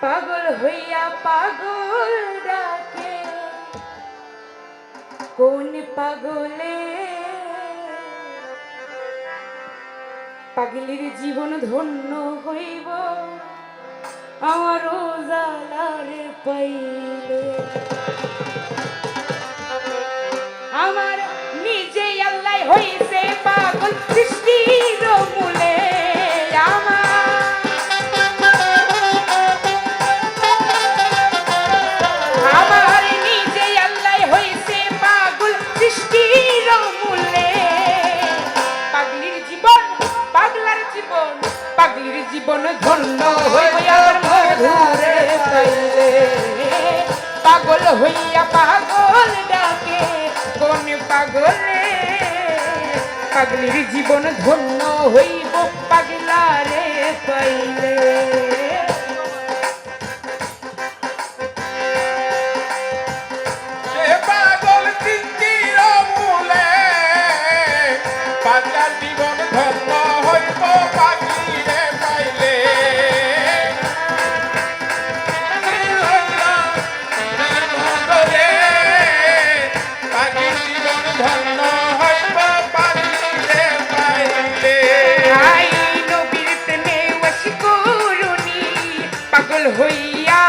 পাগল হইয়া পাগল ডাকে কোন পাগলে পাগলের জীবন ধন্য হইব আমার জালারে পাইলে আমার নিজে আল্লাহ হইছে পাগল সৃষ্টির মূলে আমার নিজে আল্লাহ হইছে পাগল সৃষ্টির মূলে পাগলির জীবন পাগলার জীবন পাগলির জীবন ধন্য হইবে আমার মধুরে পাইলে পাগল হইয়া পাগল ডাকে কোন পাগলে পাগলির জীবন ধন্য হইব পাগলারে পাইলে পাগল সৃষ্টির মূলে পাগলার জীবন ধন্য হইব পাগলিরে পাইলে পাগলির জীবন ধন্য হইব পাগলিরে পাইলে আই নবীর প্রেমে ওয়াশকুরুনি পাগল হইয়া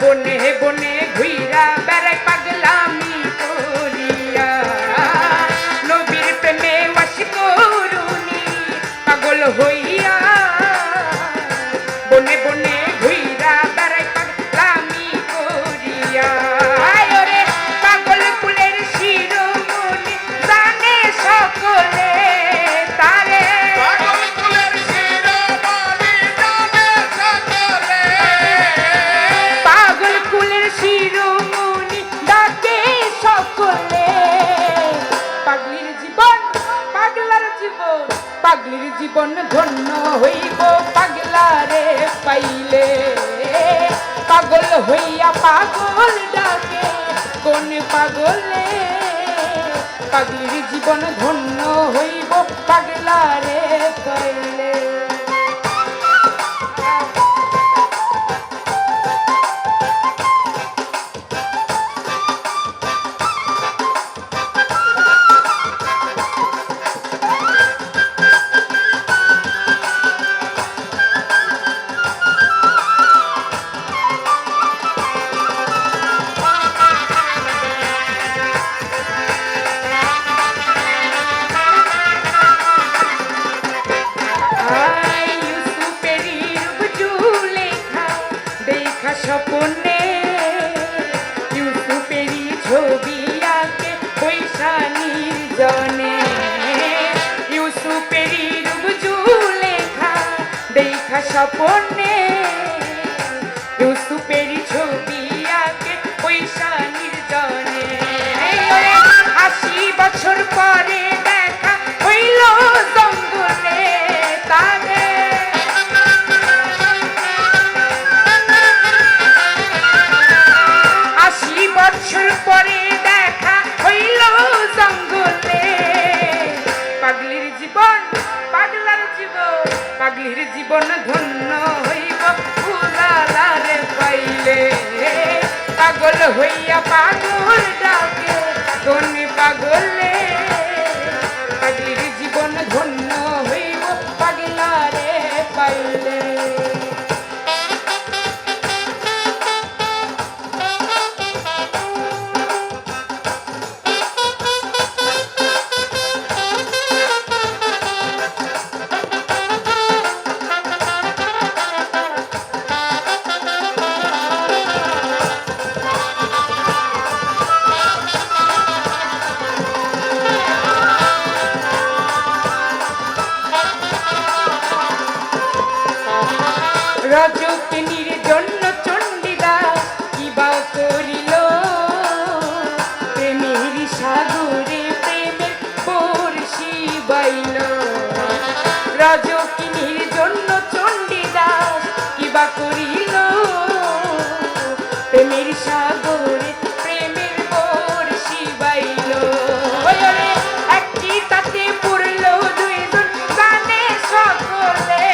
বনে বনে ঘুইরা বেড়াই পাগলামি করিয়া নবীর প্রেমে ওয়াশকুরুনি পাগল হইয়া বনে বনে ঘুইরা বেড়াই পাগলামি করিয়া আয় রে পাগল কুলের শিরোমণি জানে সকলে তারে পাগল কুলের শিরোমণি জানে সকলে পাগল কুলের শিরোমণি ডাকে সকলে পাগলির জীবন পাগলার জীবন পাগলির জীবন ধন্য হইব পাগলারে পাইলে পাগল হইয়া পাগল ডাকে কোন পাগলে পাগলির জীবন ধন্য হইব পাগলারে পাইলে স্বপনে ইউসুফেরই ছবি আঁকে পয়সা নির্জনে ইউসুফেরই রূপজু লেখা দেখা স্বপনে ইউসুফেরই ছবি আঁকে পয়সা নির্জনে ৮০ বছর পরে দেখা হইল জঙ্গলে তারে ৮০ বছর পরে দেখা হইল জঙ্গলে পাগলির জীবন পাগলার জীবন পাগলির জীবন ধন্য হইব উজালারে পাইলে পাগল হইয়া পাগল ডাকে কোন পাগলে পাগলির জীবন ধন্য হইব পাগলারে পাইলে রজকিনীর জন্য চণ্ডীদাস কিবা করিল প্রেমের সাগরে প্রেমের বর্ষি বাইল রজকিনীর জন্য চণ্ডীদাস কিবা করিল প্রেমের সাগরে প্রেমের বর্ষি বাইল একটি তাতে পড়ল দুইজন জানে সকলে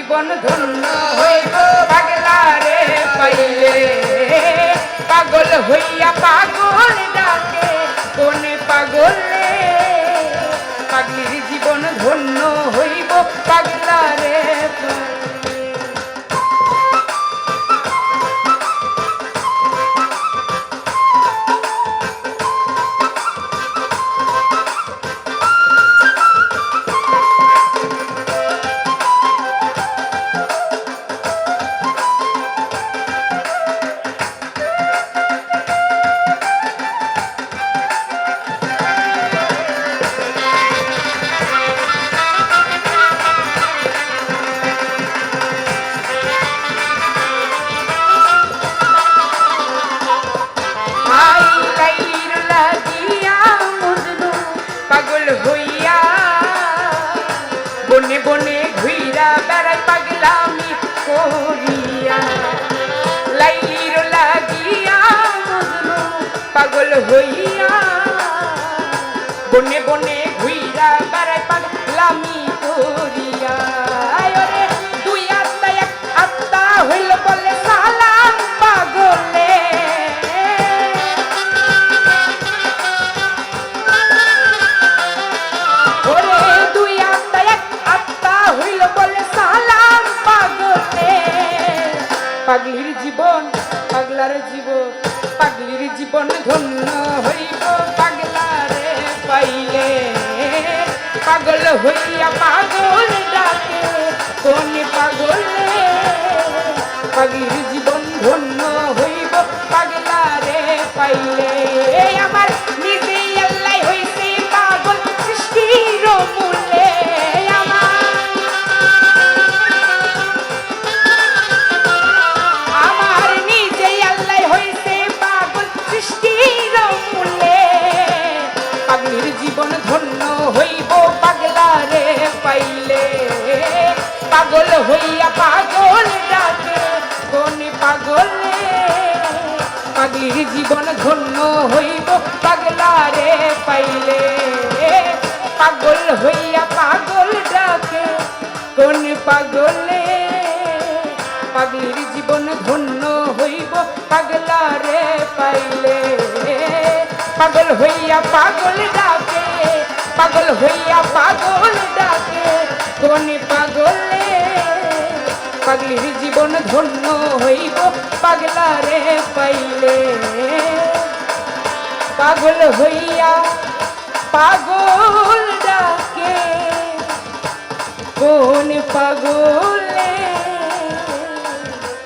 জীবন ধন্য হইব পাগলা রে পাইলে পাগল হইয়া পাগল ডাকে কোনে পাগলে পাগলির জীবন ধন্য হইব পাগলা রে পাইলে। পাগল হইয়া বনে বনে ঘুইরা বেড়াই পাগলামি করিয়া লাইলির লাগিয়া মজনু পাগল হইয়া বনে বনে ঘুইরা বেড়াই পাগলামি করিয়া ওরে দুই আত্মা এক আত্মা হইল বলে সালাম পাগলে পাগলির জীবন পাগলার জীবন পাগলির জীবন ধন্য হইব পাগলারে পাইলে পাগল হইয়া পাগল ডাকে কোন পাগলে পাগলির জীবন ধন্য হইব পাগলারে পাইলে আমার নিজে আল্লাহ হইছে পাগল সৃষ্টির মূলে জীবন ধন্য হইব পাগলারে পাইলে পাগল হইয়া পাগল ডাকে কোন পাগলে পাগলির জীবন ধন্য হইব পাগলারে পাইলে পাগল হইয়া পাগল ডাকে কোন পাগলে পাগলির জীবন ধন্য হইব পাগলারে পাইলে পাগল হইয়া পাগল ডাকে পাগল হইয়া পাগল ডাকে কোন পাগলে পাগলির জীবন ধন্য হইব পাগলারে পাইলে পাগল হইয়া পাগল ডাকে কোন পাগল